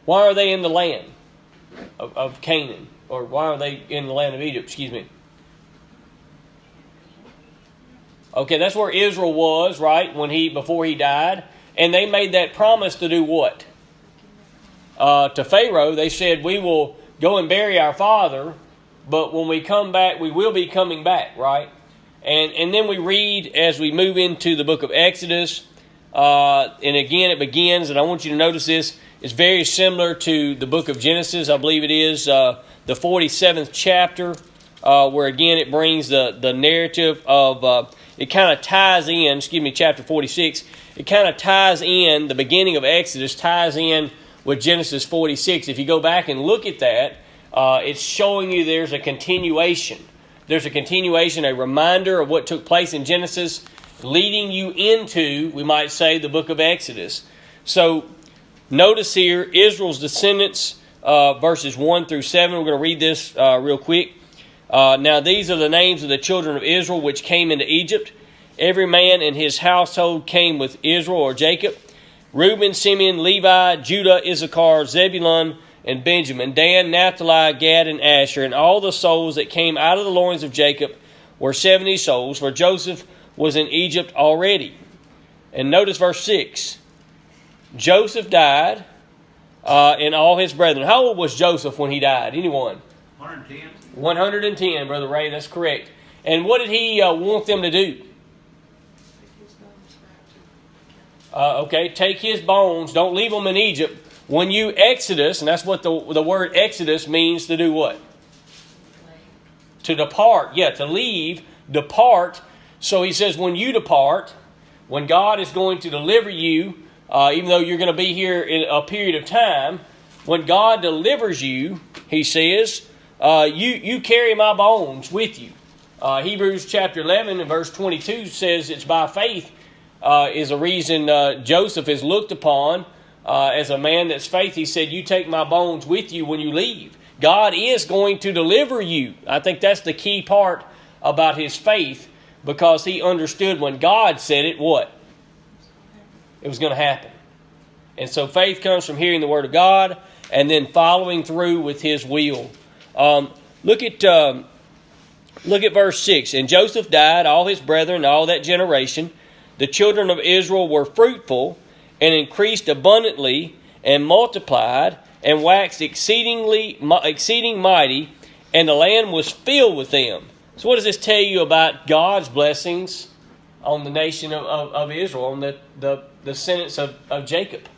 Why are they in the land of Canaan? Or why are they in the land of Egypt? Excuse me. Okay, that's where Israel was, right, before he died. And they made that promise to do what? To Pharaoh, they said, we will go and bury our father, but when we come back, we will be coming back, right? And then we read as we move into the book of Exodus, and again it begins, and I want you to notice this, it's very similar to the book of Genesis, I believe it is, the 47th chapter, where again it brings the narrative of, it kind of ties in, chapter 46, it kind of ties in, the beginning of Exodus ties in with Genesis 46. If you go back and look at that, it's showing you there's a continuation. There's a continuation, a reminder of what took place in Genesis, leading you into, we might say, the book of Exodus. So, notice here, Israel's descendants, verses 1 through 7. We're going to read this real quick. Now these are the names of the children of Israel which came into Egypt. Every man in his household came with Israel or Jacob. Reuben, Simeon, Levi, Judah, Issachar, Zebulun, and Benjamin, Dan, Naphtali, Gad, and Asher, and all the souls that came out of the loins of Jacob were 70 souls, for Joseph was in Egypt already. And notice verse 6. Joseph died, and all his brethren. How old was Joseph when he died? Anyone? 110. 110, Brother Ray, that's correct. And what did he want them to do? Take his bones, don't leave them in Egypt. When you exodus, and that's what the word exodus means, to do what? To depart. Yeah, to leave, depart. So he says when you depart, when God is going to deliver you, even though you're going to be here in a period of time, when God delivers you, he says, you carry my bones with you. Hebrews chapter 11 and verse 22 says it's by faith is a reason Joseph is looked upon as a man that's faith. He said, you take my bones with you when you leave. God is going to deliver you. I think that's the key part about his faith, because he understood when God said it, what? It was going to happen. And so faith comes from hearing the word of God and then following through with his will. Look at verse 6. And Joseph died, all his brethren, all that generation. The children of Israel were fruitful and increased abundantly and multiplied and waxed exceeding mighty, and the land was filled with them. So what does this tell you about God's blessings on the nation of Israel, on the descendants of Jacob?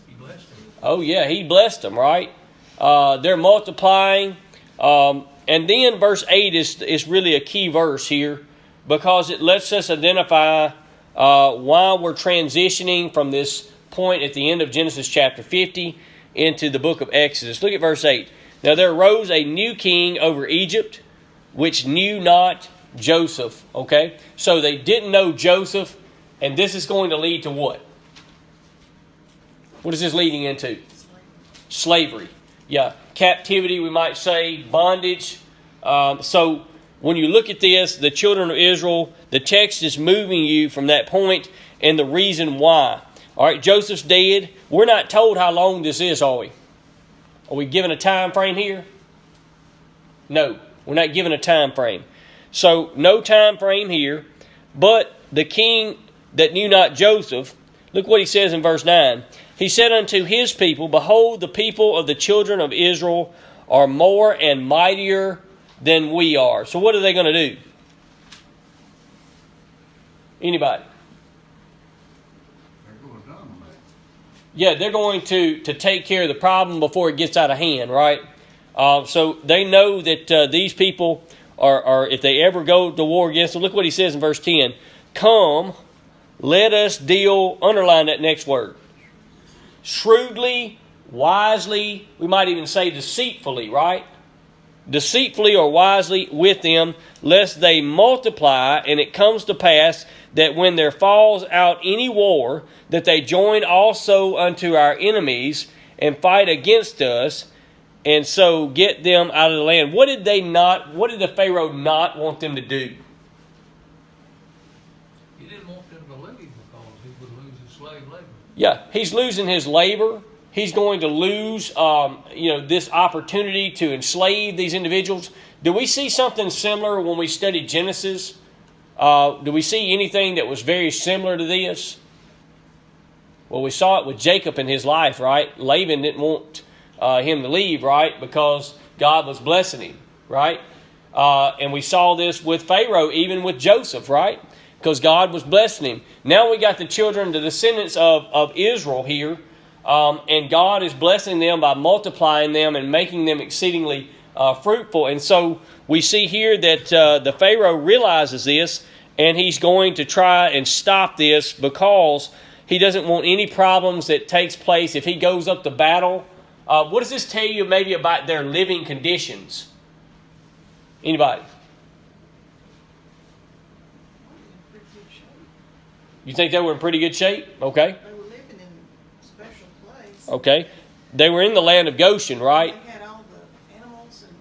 He blessed them. Oh yeah, he blessed them, right? They're multiplying. And then verse 8 is really a key verse here, because it lets us identify why we're transitioning from this point at the end of Genesis chapter 50 into the book of Exodus. Look at verse 8. Now there arose a new king over Egypt, which knew not Joseph. Okay? So they didn't know Joseph, and this is going to lead to what? What is this leading into? Slavery. Yeah, captivity, we might say, bondage. So when you look at this, the children of Israel, the text is moving you from that point and the reason why. All right, Joseph's dead. We're not told how long this is, are we? Are we given a time frame here? No, we're not given a time frame. So no time frame here. But the king that knew not Joseph, look what he says in verse 9. He said unto his people, behold, the people of the children of Israel are more and mightier than we are. So what are they going to do? Anybody? They're going to dominate. Yeah, they're going to take care of the problem before it gets out of hand, right? So they know that these people are, if they ever go to war against them, look what he says in verse 10. Come, let us deal, underline that next word. Shrewdly, wisely, we might even say deceitfully, right? Deceitfully or wisely with them, lest they multiply, and it comes to pass that when there falls out any war, that they join also unto our enemies and fight against us, and so get them out of the land. What did the Pharaoh not want them to do? He didn't want them to leave because he would lose his slave labor. Yeah, he's losing his labor. he's going to lose, this opportunity to enslave these individuals. Do we see something similar when we study Genesis? Do we see anything that was very similar to this? Well, we saw it with Jacob in his life, right? Laban didn't want him to leave, right? Because God was blessing him, right? And we saw this with Pharaoh, even with Joseph, right? Because God was blessing him. Now we got the children, the descendants of Israel here, and God is blessing them by multiplying them and making them exceedingly fruitful. And so we see here that the Pharaoh realizes this, and he's going to try and stop this because he doesn't want any problems that takes place if he goes up to battle. What does this tell you maybe about their living conditions? Anybody? You think they were in pretty good shape? Okay. They were living in a special place. Okay. They were in the land of Goshen, right? They had all the animals and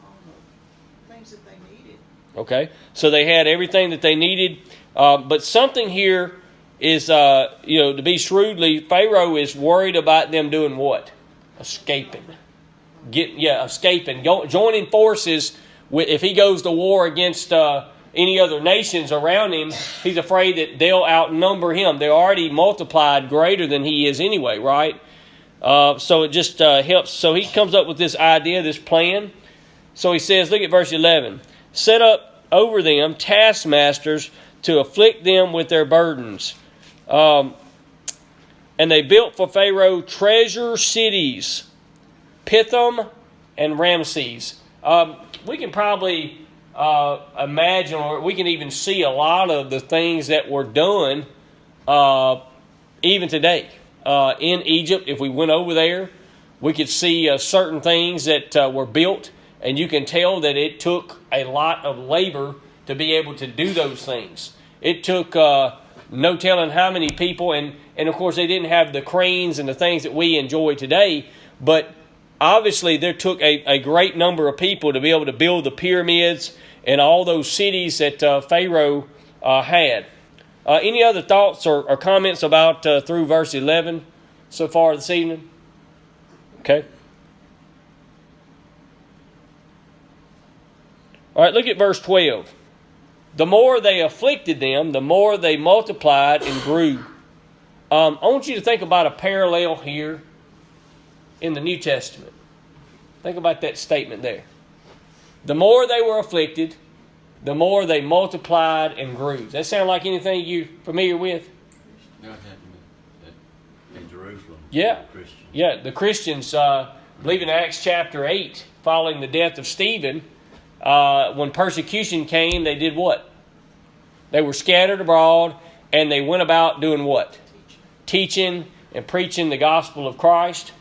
all the things that they needed. Okay. So they had everything that they needed. But something here is, to be shrewdly, Pharaoh is worried about them doing what? Escaping. Escaping. Joining forces. If he goes to war against any other nations around him, he's afraid that they'll outnumber him. They're already multiplied greater than he is anyway, right? So it just helps. So he comes up with this idea, this plan. So he says, look at verse 11. Set up over them taskmasters to afflict them with their burdens. And they built for Pharaoh treasure cities, Pithom and Ramses. We can probably imagine, or we can even see a lot of the things that were done even today. In Egypt, if we went over there, we could see certain things that were built, and you can tell that it took a lot of labor to be able to do those things. It took no telling how many people, and of course they didn't have the cranes and the things that we enjoy today, but obviously there took a great number of people to be able to build the pyramids and all those cities that Pharaoh had. Any other thoughts or comments about through verse 11 so far this evening? Okay. All right, look at verse 12. The more they afflicted them, the more they multiplied and grew. I want you to think about a parallel here in the New Testament. Think about that statement there. The more they were afflicted, the more they multiplied and grew. Does that sound like anything you're familiar with? That happened in Jerusalem. Yeah. The Christians. Yeah, the Christians, believe in Acts chapter 8, following the death of Stephen, when persecution came, they did what? They were scattered abroad, and they went about doing what? Teaching and preaching the gospel of Christ.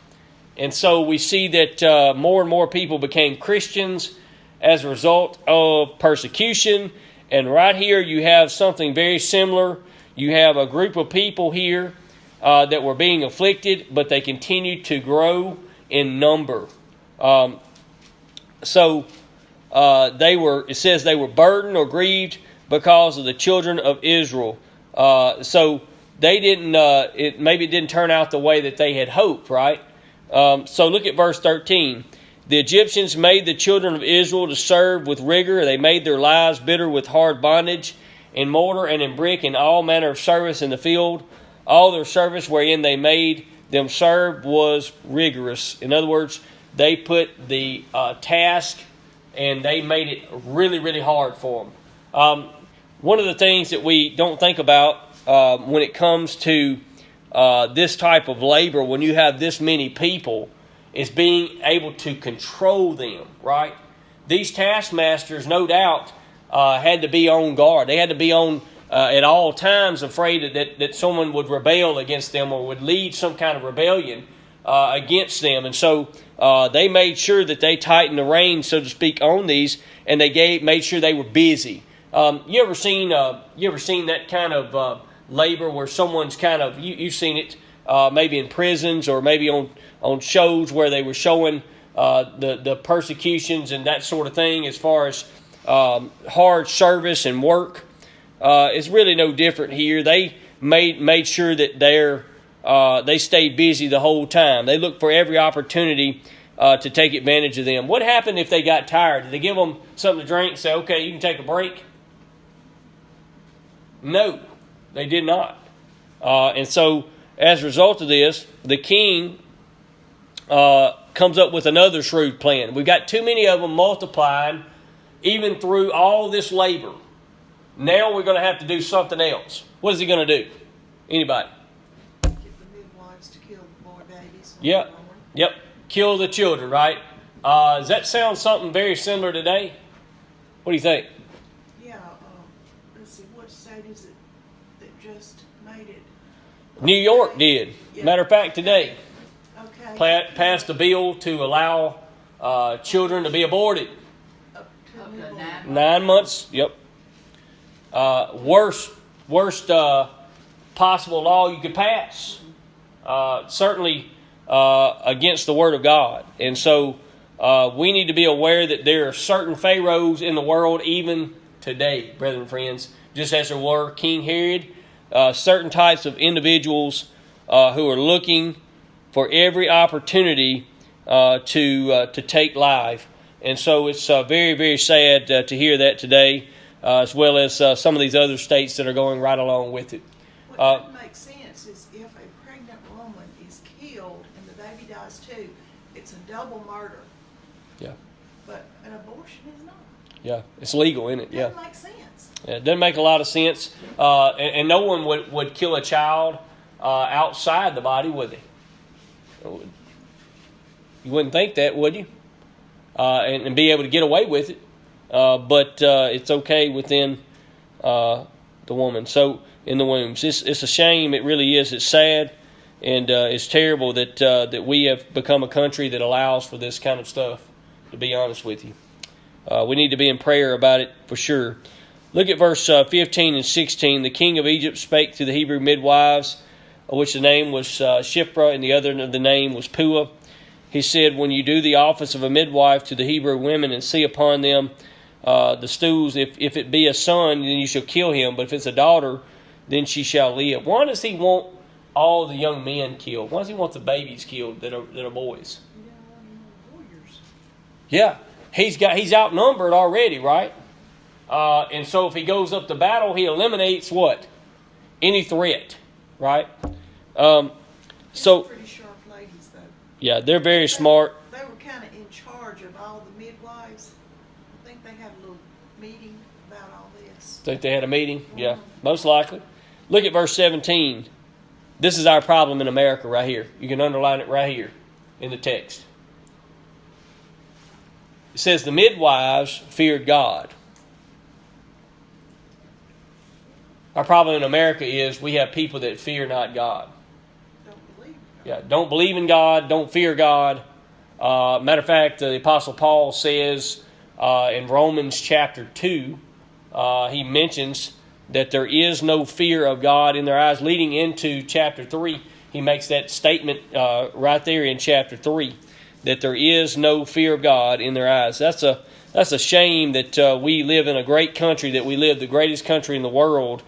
And so we see that more and more people became Christians as a result of persecution. And right here you have something very similar. You have a group of people here that were being afflicted, but they continued to grow in number. It says they were burdened or grieved because of the children of Israel. So they didn't, it didn't turn out the way that they had hoped, right? So look at verse 13. The Egyptians made the children of Israel to serve with rigor. They made their lives bitter with hard bondage, in mortar and in brick, and all manner of service in the field. All their service wherein they made them serve was rigorous. In other words, they put the task and they made it really, really hard for them. One of the things that we don't think about when it comes to this type of labor, when you have this many people, is being able to control them, right? These taskmasters, no doubt, had to be on guard. They had to be on at all times afraid that someone would rebel against them or would lead some kind of rebellion against them. And so they made sure that they tightened the reins, so to speak, on these, and they made sure they were busy. You ever seen that kind of labor where someone's kind of, you've seen it maybe in prisons or maybe on shows where they were showing the persecutions and that sort of thing as far as hard service and work. It's really no different here. They made sure that their they stayed busy the whole time. They looked for every opportunity to take advantage of them. What happened if they got tired? Did they give them something to drink and say, okay, you can take a break? No, they did not. And so, as a result of this, the king comes up with another shrewd plan. We've got too many of them multiplying, even through all this labor. Now we're going to have to do something else. What is he going to do? Anybody? Get the midwives to kill the boy babies. Yep. Yep. Kill the children, right? Does that sound something very similar today? What do you think? Yeah. Let's see. What state is it that just made it? New York did. Yeah. Matter of fact, today Okay. passed a bill to allow children to be aborted. Up to Up to newborn. 9 9 months. Yep. Worst possible law you could pass. Certainly against the Word of God. And so we need to be aware that there are certain pharaohs in the world even today, brethren and friends, just as there were King Herod, certain types of individuals who are looking for every opportunity to take life. And so it's very, very sad to hear that today, as well as some of these other states that are going right along with it. What doesn't make sense is if a pregnant woman is killed and the baby dies too, it's a double murder. Yeah. But an abortion is not. Yeah, it's legal, isn't it? It Yeah. doesn't make sense. Yeah, it doesn't make a lot of sense. And no one would kill a child outside the body, would they? You wouldn't think that, would you? And be able to get away with it. But it's okay within the woman. So, in the wombs. It's a shame. It really is. It's sad. And it's terrible that we have become a country that allows for this kind of stuff, to be honest with you. We need to be in prayer about it for sure. Look at verse 15 and 16. The king of Egypt spake to the Hebrew midwives, of which the name was Shiphrah, and the other the name was Puah. He said, when you do the office of a midwife to the Hebrew women and see upon them the stools, if it be a son, then you shall kill him. But if it's a daughter, then she shall live. Why does he want all the young men killed? Why does he want the babies killed that are boys? You don't want any more warriors. Yeah, he's outnumbered already, right? And so if he goes up to battle, he eliminates what? Any threat, right? So Pretty sharp ladies, though. yeah, they're very smart. They were kind of in charge of all the midwives. I think they had a little meeting about all this. Think they had a meeting? Yeah, most likely. Look at verse 17. This is our problem in America right here. You can underline it right here in the text. It says the midwives feared God. Our problem in America is we have people that fear not God. Don't believe it. Yeah, don't believe in God, don't fear God. Matter of fact, the Apostle Paul says in Romans chapter 2, he mentions that there is no fear of God in their eyes. Leading into chapter 3, he makes that statement right there in chapter 3, that there is no fear of God in their eyes. That's a shame that we live in a great country, that we live the greatest country in the world,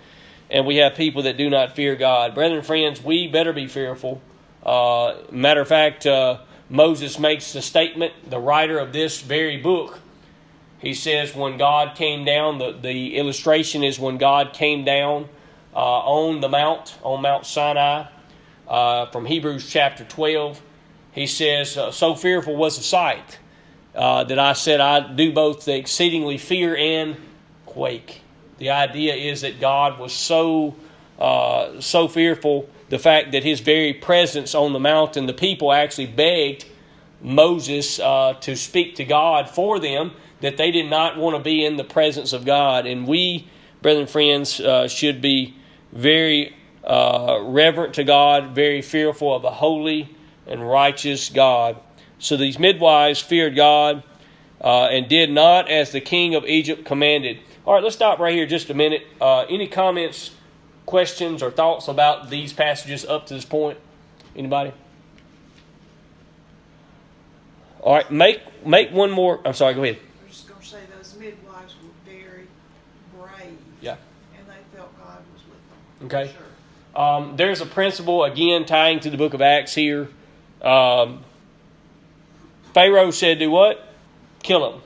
and we have people that do not fear God. Brethren and friends, we better be fearful. Matter of fact, Moses makes the statement, the writer of this very book. He says when God came down, the illustration is when God came down on Mount Sinai, from Hebrews chapter 12. He says, so fearful was the sight that I said I do both the exceedingly fear and quake. The idea is that God was so fearful, the fact that His very presence on the mountain, the people actually begged Moses to speak to God for them, that they did not want to be in the presence of God. And we, brethren and friends, should be very reverent to God, very fearful of the holy and righteous God. So these midwives feared God and did not as the king of Egypt commanded. All right, let's stop right here just a minute. Any comments, questions, or thoughts about these passages up to this point? Anybody? All right, make one more. I'm sorry, go ahead. I was just going to say those midwives were very brave. Yeah. And they felt God was with them. Okay. For sure. There's a principle, again, tying to the book of Acts here. Pharaoh said, do what? Kill him.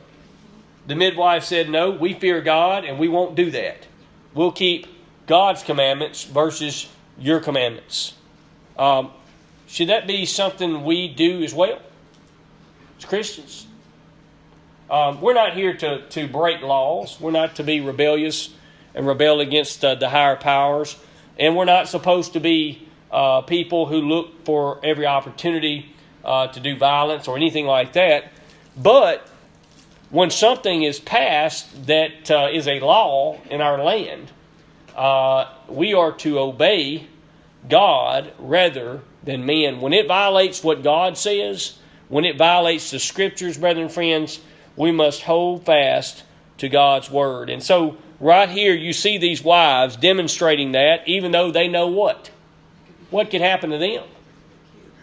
The midwife said, no, we fear God and we won't do that. We'll keep God's commandments versus your commandments. Should that be something we do as well as Christians? We're not here to break laws. We're not to be rebellious and rebel against the higher powers. And we're not supposed to be people who look for every opportunity to do violence or anything like that. But when something is passed that is a law in our land, we are to obey God rather than men. When it violates what God says, when it violates the Scriptures, brethren and friends, we must hold fast to God's Word. And so right here you see these wives demonstrating that, even though they know what? What could happen to them?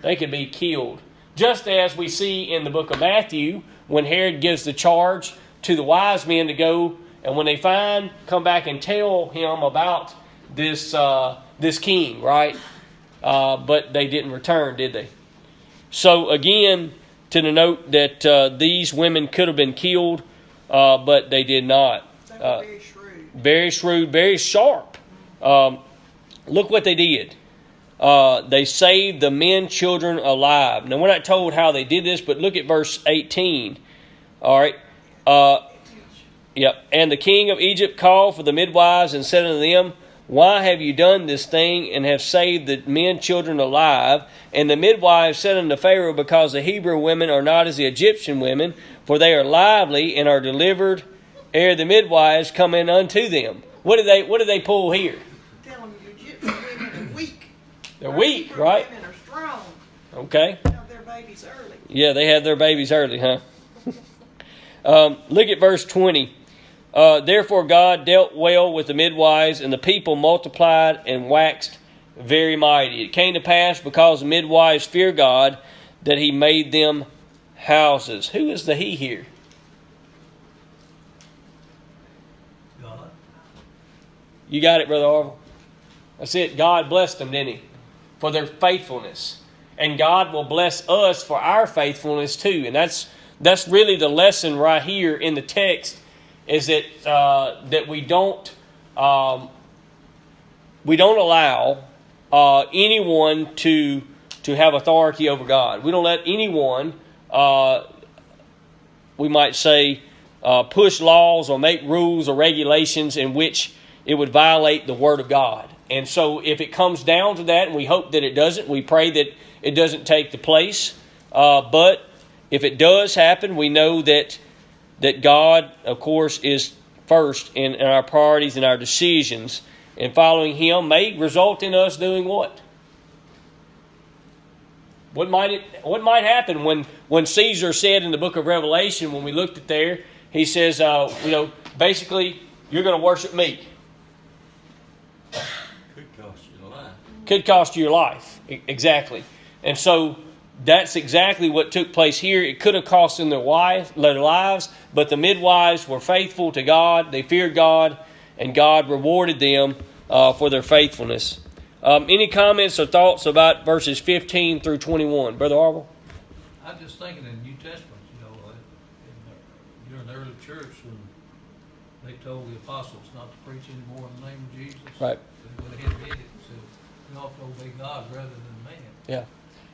They could be killed. Just as we see in the book of Matthew, when Herod gives the charge to the wise men to go, and when they come back and tell him about this king, right? But they didn't return, did they? So again, to denote that these women could have been killed, but they did not. They were very shrewd. Very shrewd, very sharp. Look what they did. They saved the men, children alive. Now, we're not told how they did this, but look at verse 18. All right. Yep. And the king of Egypt called for the midwives and said unto them, why have you done this thing and have saved the men, children alive? And the midwives said unto Pharaoh, because the Hebrew women are not as the Egyptian women, for they are lively and are delivered ere the midwives come in unto them. What did they pull here? Tell them the Egyptian women are weak. They're weak, right? Women are strong. Okay. Have their babies early. Yeah, they had their babies early, huh? Look at verse 20. Therefore God dealt well with the midwives, and the people multiplied and waxed very mighty. It came to pass, because the midwives fear God, that he made them houses. Who is the he here? God. You got it, Brother Orville. That's it. God blessed them, didn't he? For their faithfulness. And God will bless us for our faithfulness too. And that's really the lesson right here in the text, is that that we don't allow anyone to have authority over God. We don't let anyone, we might say, push laws or make rules or regulations in which it would violate the Word of God. And so if it comes down to that, and we hope that it doesn't, we pray that it doesn't take the place. But if it does happen, we know that God, of course, is first in our priorities and our decisions. And following Him may result in us doing what? What might happen when Caesar said in the book of Revelation, when we looked at there, he says, basically, you're going to worship me. Could cost you your life. Could cost you your life. Exactly. And so that's exactly what took place here. It could have cost them their lives, but the midwives were faithful to God. They feared God, and God rewarded them for their faithfulness. Any comments or thoughts about verses 15 through 21? Brother Orville? I'm just thinking in the New Testament, during the early church, when they told the apostles not to preach anymore in the name of Jesus. Right. They went ahead and did it and said, we ought to obey God rather than man. Yeah.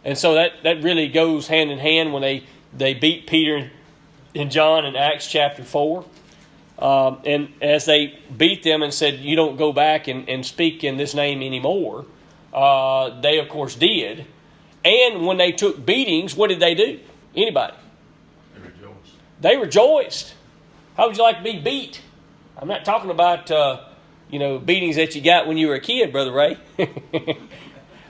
And so that really goes hand in hand when they beat Peter and John in Acts chapter 4. And as they beat them and said, you don't go back and speak in this name anymore, they of course did. And when they took beatings, what did they do? Anybody? They rejoiced. They rejoiced. How would you like to be beat? I'm not talking about beatings that you got when you were a kid, Brother Ray.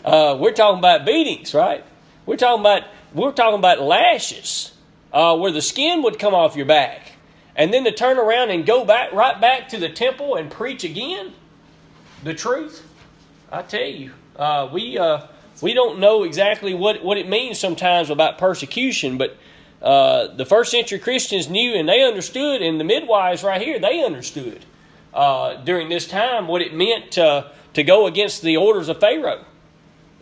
We're talking about beatings, right? We're talking about lashes, where the skin would come off your back, and then to turn around and go right back to the temple and preach again the truth. I tell you, we don't know exactly what it means sometimes about persecution, but the first century Christians knew and they understood, and the midwives right here, they understood during this time what it meant to to go against the orders of Pharaoh.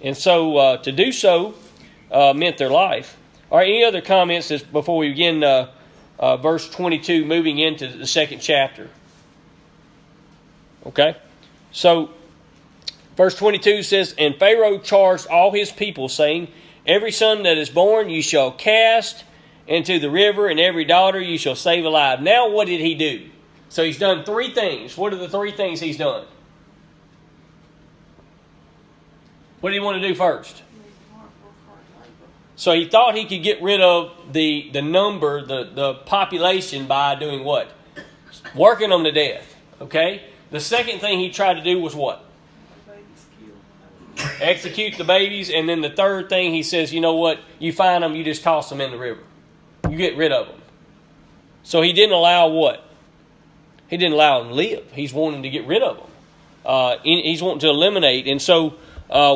And so to do so meant their life. All right, any other comments before we begin verse 22, moving into the second chapter? Okay, so verse 22 says, "And Pharaoh charged all his people, saying, Every son that is born you shall cast into the river, and every daughter you shall save alive." Now what did he do? So he's done three things. What are the three things he's done? What do you want to do first? So he thought he could get rid of the number, the population, by doing what? Working them to death. Okay? The second thing he tried to do was what? Execute the babies. And then the third thing he says, you know what? You find them, you just toss them in the river. You get rid of them. So he didn't allow what? He didn't allow them to live. He's wanting to get rid of them. He's wanting to eliminate. And so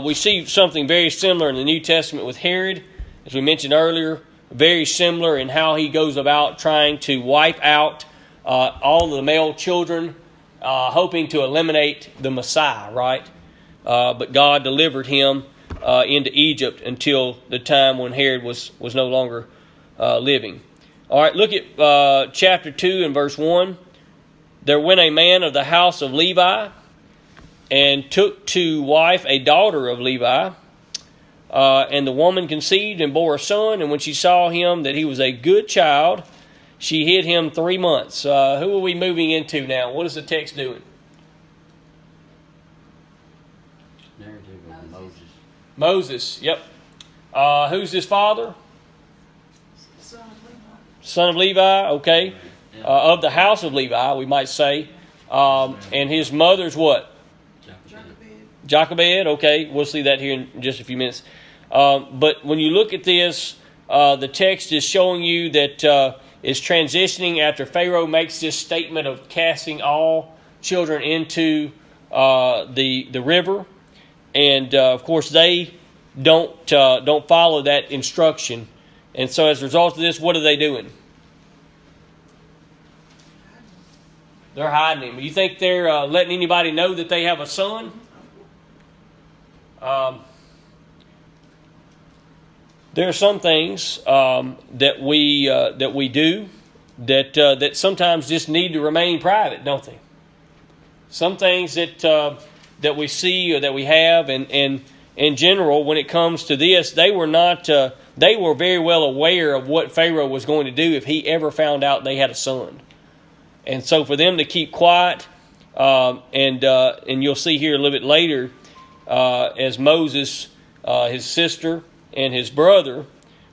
we see something very similar in the New Testament with Herod. As we mentioned earlier, very similar in how he goes about trying to wipe out all of the male children, hoping to eliminate the Messiah, right? But God delivered him into Egypt until the time when Herod was no longer living. All right, look at chapter 2 and verse 1. "There went a man of the house of Levi, and took to wife a daughter of Levi. And the woman conceived and bore a son, and when she saw him that he was a good child, she hid him 3 months." Who are we moving into now? What is the text doing? Narrative of Moses. Moses, yep. Who's his father? Son of Levi. Son of Levi, okay. Yeah. Of the house of Levi, we might say. And his mother's what? Jochebed, okay. We'll see that here in just a few minutes. But when you look at this, the text is showing you that it's transitioning after Pharaoh makes this statement of casting all children into the river. And, of course, they don't follow that instruction. And so as a result of this, what are they doing? They're hiding him. You think they're letting anybody know that they have a son? There are some things that we do that sometimes just need to remain private, don't they? Some things that we see or that we have, and in general, when it comes to this, they were not. They were very well aware of what Pharaoh was going to do if he ever found out they had a son, and so for them to keep quiet, and you'll see here a little bit later. As Moses, his sister, and his brother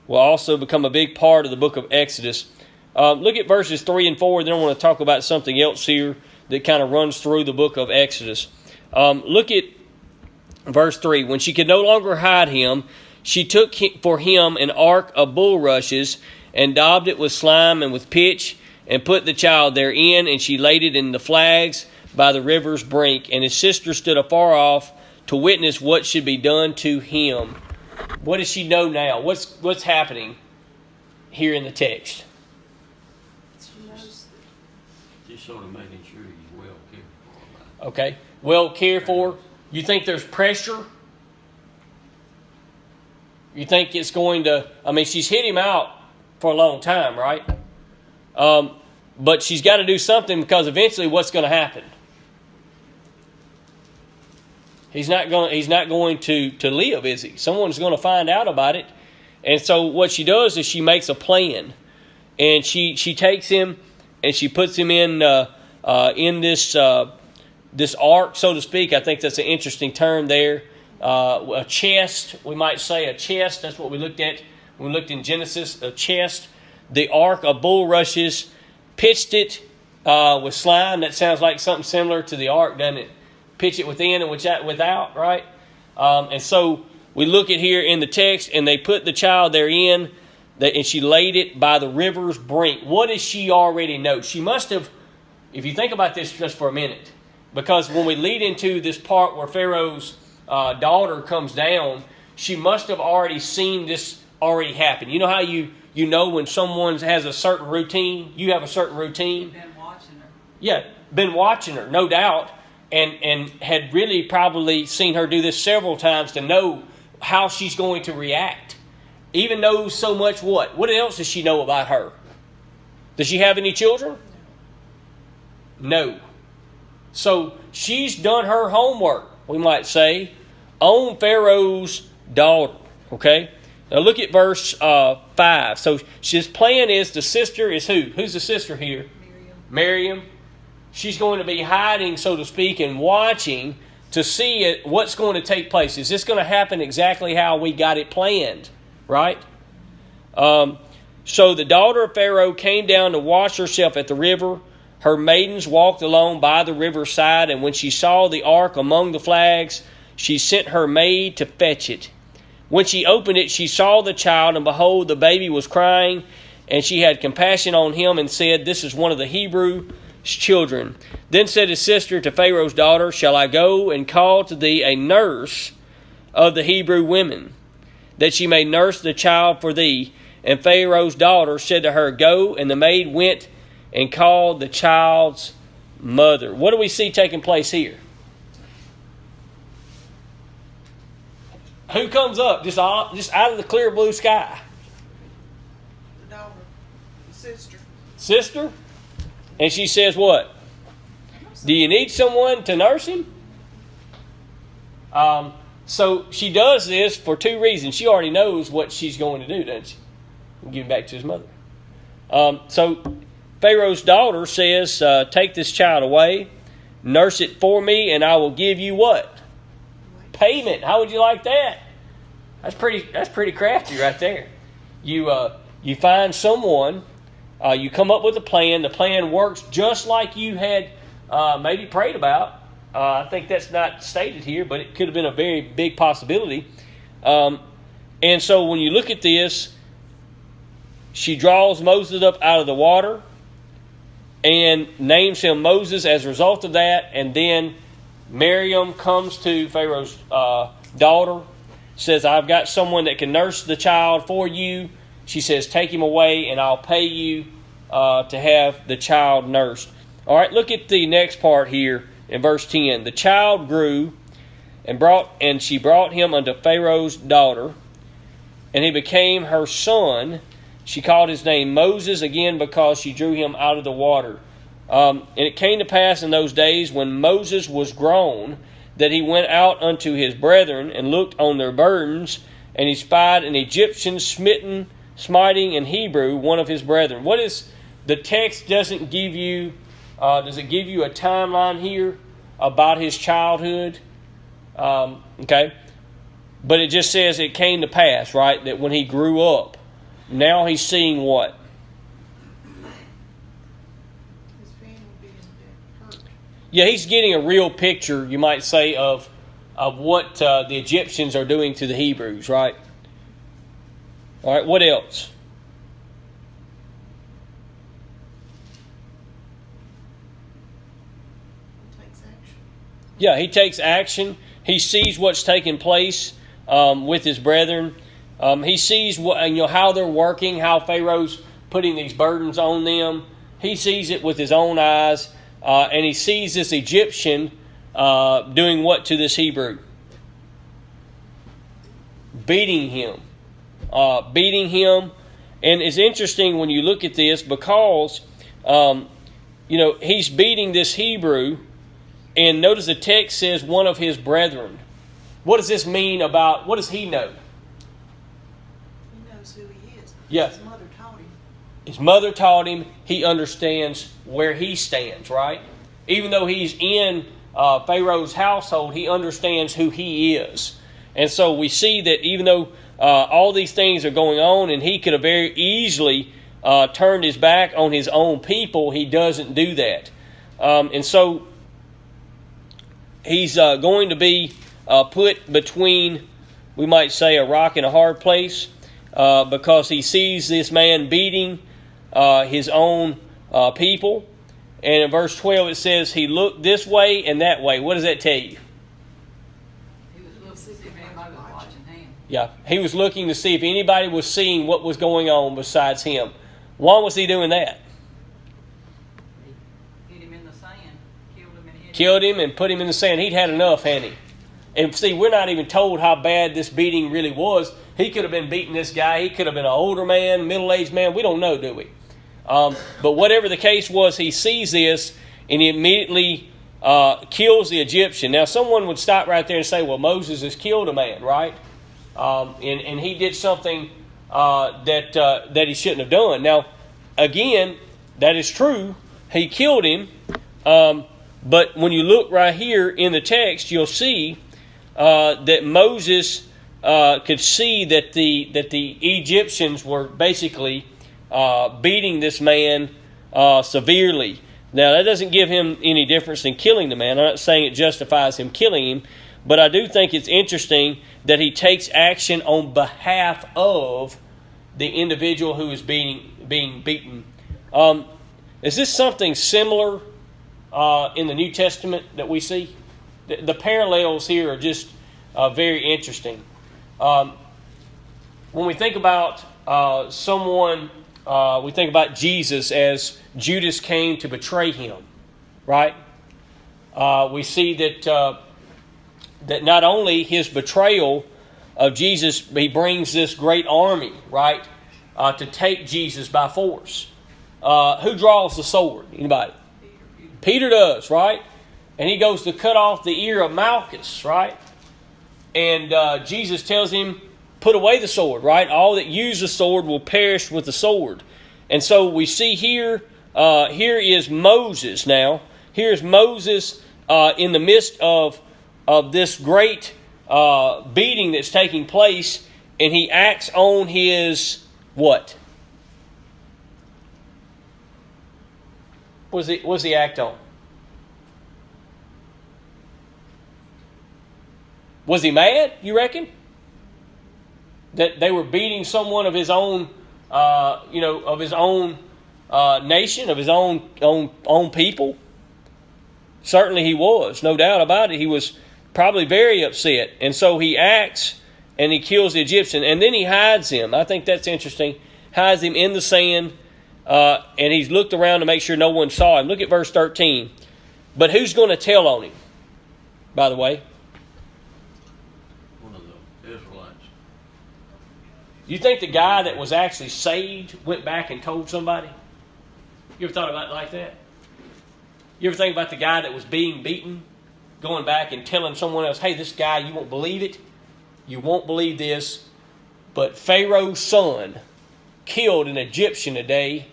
will also become a big part of the book of Exodus. Look at verses 3 and 4. Then I want to talk about something else here that kind of runs through the book of Exodus. Look at verse 3. "When she could no longer hide him, she took for him an ark of bulrushes and daubed it with slime and with pitch and put the child therein, and she laid it in the flags by the river's brink. And his sister stood afar off to witness what should be done to him." What does she know now? What's happening here in the text? She knows that Just sort of making sure he's well cared for. Okay, well cared for. You think there's pressure? You think it's going to... I mean, she's hid him out for a long time, right? But she's got to do something, because eventually what's going to happen? He's not going to live, is he? Someone's going to find out about it. And so what she does is she makes a plan. And she takes him and she puts him in this ark, so to speak. I think that's an interesting term there. A chest, we might say a chest. That's what we looked at when we looked in Genesis, a chest. The ark of bulrushes, pitched it with slime. That sounds like something similar to the ark, doesn't it? Pitch it within and without, right? And so we look at here in the text, and they put the child therein, and she laid it by the river's brink. What does she already know? She must have, if you think about this just for a minute, because when we lead into this part where Pharaoh's daughter comes down, she must have already seen this already happen. You know how you know when someone has a certain routine? You have a certain routine. Been watching her. Yeah, been watching her, no doubt. and had really probably seen her do this several times to know how she's going to react. Even knows so much what? What else does she know about her? Does she have any children? No. So she's done her homework, we might say, on Pharaoh's daughter. Okay? Now look at verse 5. So his plan is, the sister is who? Who's the sister here? Miriam. She's going to be hiding, so to speak, and watching to see what's going to take place. Is this going to happen exactly how we got it planned? Right? So the daughter of Pharaoh came down to wash herself at the river. Her maidens walked along by the riverside, and when she saw the ark among the flags, she sent her maid to fetch it. When she opened it, she saw the child, and behold, the baby was crying, and she had compassion on him and said, "This is one of the Hebrew children." Then said his sister to Pharaoh's daughter, "Shall I go and call to thee a nurse of the Hebrew women, that she may nurse the child for thee?" And Pharaoh's daughter said to her, "Go." And the maid went and called the child's mother. What do we see taking place here? Who comes up just out of the clear blue sky? The daughter, the sister. Sister? And she says what? Do you need someone to nurse him? So she does this for two reasons. She already knows what she's going to do, doesn't she? Give him back to his mother. So Pharaoh's daughter says, "Take this child away, nurse it for me, and I will give you what? Payment." How would you like that? That's pretty crafty right there. You find someone, you come up with a plan. The plan works just like you had maybe prayed about. I think that's not stated here, but it could have been a very big possibility. And so when you look at this, she draws Moses up out of the water and names him Moses as a result of that. And then Miriam comes to Pharaoh's daughter, says, "I've got someone that can nurse the child for you." She says, "Take him away and I'll pay you to have the child nursed." All right, look at the next part here in verse 10. "The child grew and she brought him unto Pharaoh's daughter, and he became her son. She called his name Moses again because she drew him out of the water. And it came to pass in those days when Moses was grown that he went out unto his brethren and looked on their burdens, and he spied an Egyptian smiting in Hebrew one of his brethren." What is the text doesn't give you? Does it give you a timeline here about his childhood? Okay, but it just says it came to pass, right, that when he grew up. Now he's seeing what? His family being hurt. Yeah, he's getting a real picture, you might say, of what the Egyptians are doing to the Hebrews, right? All right, what else? He takes action. Yeah, he takes action. He sees what's taking place with his brethren. He sees how they're working, how Pharaoh's putting these burdens on them. He sees it with his own eyes, and he sees this Egyptian doing what to this Hebrew? Beating him. And it's interesting when you look at this because, he's beating this Hebrew, and notice the text says one of his brethren. What does this mean about, what does he know? He knows who he is. Yeah. His mother taught him. His mother taught him. He understands where he stands, right? Even though he's in Pharaoh's household, he understands who he is. And so we see that even though all these things are going on and he could have very easily turned his back on his own people, he doesn't do that. And so he's going to be put between, we might say, a rock and a hard place because he sees this man beating his own people. And in verse 12 it says he looked this way and that way. What does that tell you? He was looking to see if anybody was watching him. Yeah, he was looking to see if anybody was seeing what was going on besides him. Why was he doing that? He hit him in the sand, killed him and hit Killed him and put him in the sand. He'd had enough, hadn't he? And see, we're not even told how bad this beating really was. He could have been beating this guy. He could have been an older man, middle-aged man. We don't know, do we? But whatever the case was, he sees this and he immediately kills the Egyptian. Now, someone would stop right there and say, well, Moses has killed a man, right? And he did something that he shouldn't have done. Now, again, that is true. He killed him. But when you look right here in the text, you'll see that Moses could see that the Egyptians were basically beating this man severely. Now, that doesn't give him any difference in killing the man. I'm not saying it justifies him killing him, but I do think it's interesting that he takes action on behalf of the individual who is being beaten. Is this something similar in the New Testament that we see? The parallels here are just very interesting. When we think about someone, we think about Jesus as Judas came to betray him, right? We see that not only his betrayal of Jesus, he brings this great army, right, to take Jesus by force. Who draws the sword? Anybody? Peter does, right? And he goes to cut off the ear of Malchus, right? And Jesus tells him, put away the sword, right? All that use the sword will perish with the sword. And so we see here, here is Moses now. Here's Moses in the midst of this great beating that's taking place, and he acts on his what? What's the act on? Was he mad, you reckon? That they were beating someone of his own, of his own nation, of his own people? Certainly he was, no doubt about it. He was probably very upset. And so he acts and he kills the Egyptian. And then he hides him. I think that's interesting. Hides him in the sand. And he's looked around to make sure no one saw him. Look at verse 13. But who's going to tell on him, by the way? One of the Israelites. You think the guy that was actually saved went back and told somebody? You ever thought about it like that? You ever think about the guy that was being beaten, going back and telling someone else, hey, this guy, you won't believe it. You won't believe this. But Pharaoh's son killed an Egyptian today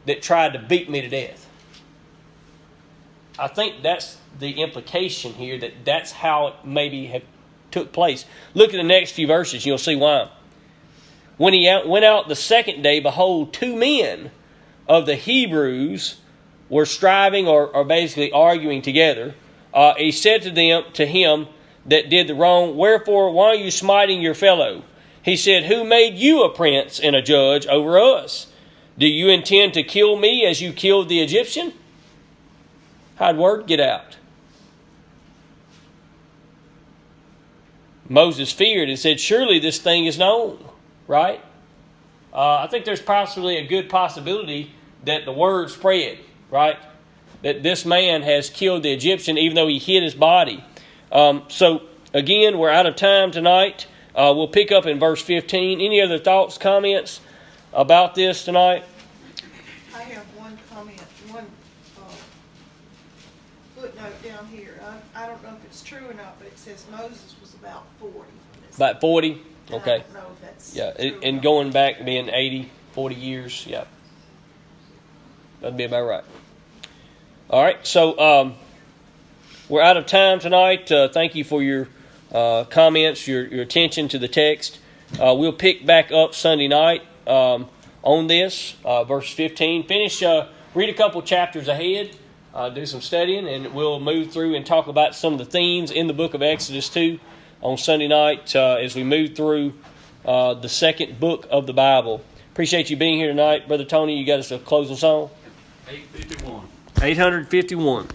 that tried to beat me to death. I think that's the implication here, that's how it maybe have took place. Look at the next few verses, and you'll see why. When he went out the second day, behold, 2 men of the Hebrews were striving or basically arguing together. He said to him that did the wrong, wherefore, why are you smiting your fellow? He said, who made you a prince and a judge over us? Do you intend to kill me as you killed the Egyptian? How'd word get out? Moses feared and said, surely this thing is known, right? I think there's possibly a good possibility that the word spread, right? That this man has killed the Egyptian even though he hid his body. So, again, we're out of time tonight. We'll pick up in verse 15. Any other thoughts, comments about this tonight? I have one comment, one footnote down here. I don't know if it's true or not, but it says Moses was about 40. About 40? Okay. I don't know if that's Yeah, true or and not. going back being 80, 40 years, yeah. That'd be about right. All right, so we're out of time tonight. Thank you for your comments, your attention to the text. We'll pick back up Sunday night on this, verse 15. Read a couple chapters ahead, do some studying, and we'll move through and talk about some of the themes in the book of Exodus 2 on Sunday night as we move through the second book of the Bible. Appreciate you being here tonight. Brother Tony, you got us a closing song? 851. 851.